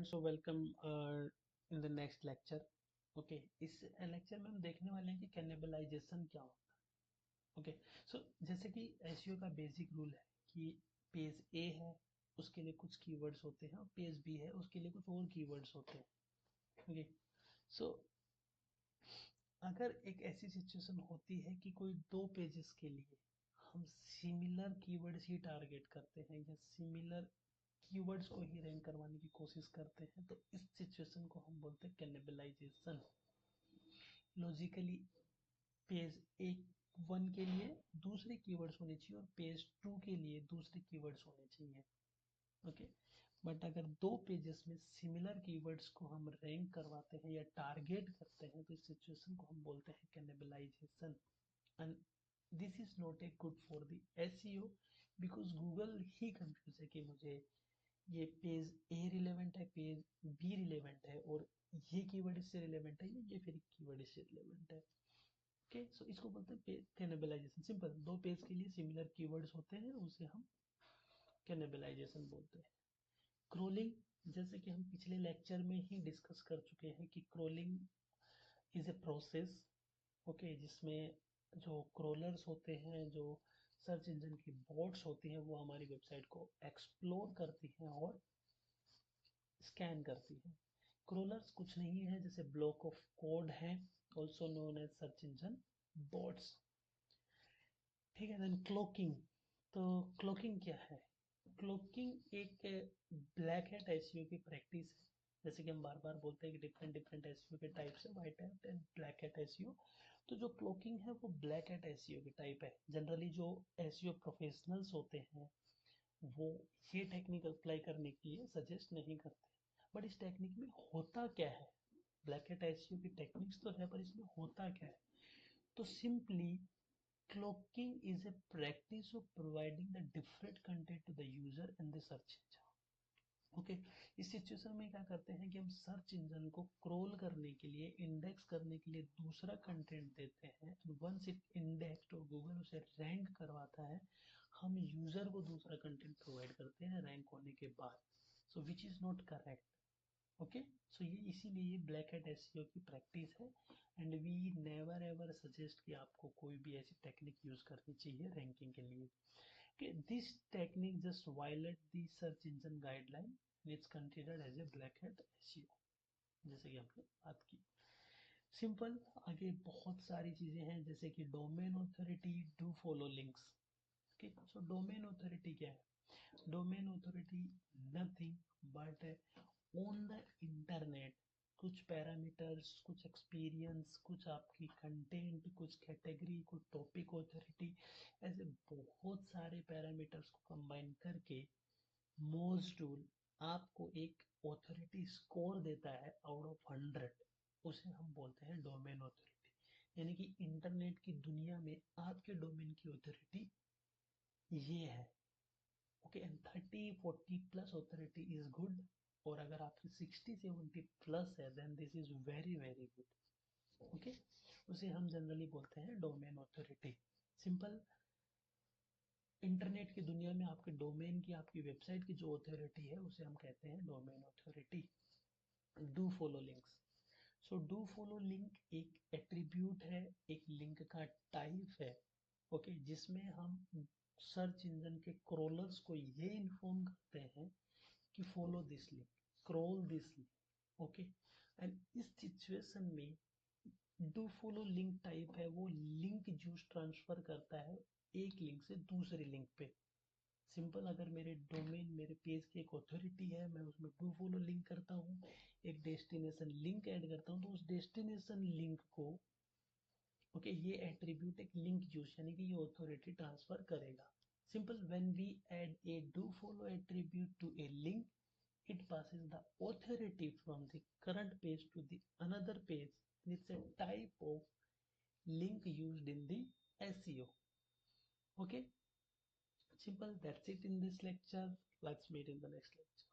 so welcome in the next lecture. Okay, इस lecture में हम देखने वाले हैं कि कैनिबलाइजेशन क्या होता है. ओके, सो जैसे कि एसईओ का बेसिक रूल है कि पेज ए है उसके लिए कुछ कीवर्ड्स होते हैं और पेज बी है उसके लिए कुछ और कीवर्ड्स होते हैं. ओके, सो अगर एक ऐसी सिचुएशन होती है कि कोई दो पेजेस के लिए हम सिमिलर कीवर्ड्स ही टारगेट करते हैं या सिमिलर कीवर्ड्स को ही रैंक करवाने की कोशिश करते हैं, तो इस सिचुएशन को हम बोलते हैं कैनिबलाइजेशन. लॉजिकली पेज एक वन के लिए दूसरे कीवर्ड्स होने चाहिए और पेज टू के लिए दूसरे कीवर्ड्स होने चाहिए. ओके, बट अगर दो पेजेस में सिमिलर कीवर्ड्स को हम रैंक करवाते हैं या टारगेट करते हैं तो इस सिचुएशन को हम बोलते हैं cannibalisation. And this is not a good for the SEO because Google he confuse है कि मुझे ये पेज ए रिलेवेंट है, पेज बी रिलेवेंट है और ये कीवर्ड इससे रिलेवेंट है, ये फिर कीवर्ड इससे रिलेवेंट है. ओके, सो इसको बोलते हैं कैनिबलाइजेशन. सिंपल, दो पेज के लिए सिमिलर कीवर्ड्स होते हैं उसे हम कैनिबलाइजेशन बोलते हैं. क्रोलिंग, जैसे कि हम पिछले लेक्चर में ही डिस्कस कर चुके हैं कि crawling is a process. Okay, जिसमें जो क्रोलर्स होते हैं, जो सर्च इंजन की बॉट्स होती हैं, वो हमारी वेबसाइट को एक्सप्लोर करती हैं और स्कैन करती है. क्रोलर्स कुछ नहीं है जैसे ब्लॉक ऑफ कोड है, also known as search engine bots. ठीक है, देन क्लोकिंग. तो क्लोकिंग क्या है? क्लोकिंग एक ब्लैक हैट एसईओ की प्रैक्टिस है. जैसे कि हम बार बार बोलते हैं कि डिफरेंट डिफरेंट एसईओ के टाइप्स है, white hat and black hat SEO. तो जो क्लोकिंग है वो ब्लैक हैट एसईओ की टाइप है. जनरली जो एसईओ प्रोफेशनल्स होते हैं वो ये टेक्निक अप्लाई करने के लिए सजेस्ट नहीं करते. बट इस टेक्निक में होता क्या है? ब्लैक हैट एसईओ की टेक्निक्स तो है पर इसमें होता क्या है? तो simply cloaking is a practice of providing the different content to the user and the search engine. Okay, इस सिचुएशन में क्या करते हैं कि हम सर्च इंजन को क्रोल करने के लिए, इंडेक्स करने के लिए दूसरा कंटेंट देते हैं. वंस इट इंडेक्स्ड और गूगल उसे रैंक करवाता है, हम यूजर को दूसरा कंटेंट प्रोवाइड करते हैं रैंक होने के बाद. So which is not correct. Okay, so ये इसीलिए ये ब्लैक हैट एसईओ की प्रैक्टिस है and we never ever suggest कि आपको कोई भी ऐसी टेक्निक यूज करनी चाहिए रैंकिंग के लिए. कि this technique just violate the search engine guideline and it's considered as a black hat SEO, जैसे कि हमने बात की. सिंपल, आगे बहुत सारी चीजें हैं जैसे कि domain authority, do follow links. ठीक, सो डोमेन ऑथोरिटी क्या है? Domain authority nothing but on the internet कुछ पैरामीटर्स, कुछ एक्सपीरियंस, कुछ आपकी कंटेंट, कुछ कैटेगरी, कुछ टॉपिक ऑथोरिटी, ऐसे बहुत सारे पैरामीटर्स को कंबाइन करके मोज टूल आपको एक ऑथोरिटी स्कोर देता है आउट ऑफ 100. उसे हम बोलते हैं डोमेन ऑथोरिटी. यानी कि इंटरनेट की दुनिया में आपके डोमेन की ऑथोरिटी ये है. Okay, and 30-40 plus authority is good. और अगर आपकी 60-70 प्लस है then this is very very good. Okay, उसे हम जनरली बोलते हैं डोमेन ऑथोरिटी. सिंपल, इंटरनेट की दुनिया में आपके डोमेन की, आपकी वेबसाइट की जो ऑथोरिटी है उसे हम कहते हैं domain authority. Do follow links. So do follow link एक एट्रीब्यूट है, एक लिंक का टाइप है. ओके, जिसमें हम सर्च इंजन के क्रोलर्स को ये इन्फॉर्म करते हैं कि follow this link, crawl this link. Okay, and इस सिचुएशन में डू फॉलो लिंक टाइप है वो लिंक जूस ट्रांसफर करता है एक लिंक से दूसरे लिंक पे. सिंपल, अगर मेरे डोमेन, मेरे पेज की एक ऑथोरिटी है, मैं उसमें डू फॉलो लिंक करता हूँ, एक डेस्टिनेशन लिंक ऐड करता हूँ, तो उस डेस्टिनेशन लिंक को ओके ये एट्रीब्यूट एक लिंक यूज यानी कि ये ऑथोरिटी ट्रांसफर करेगा. Simple, when we add a do follow attribute to a link, it passes the authority from the current page to the another page. It's a type of link used in the SEO. Okay, simple, that's it in this lecture. Let's meet in the next lecture.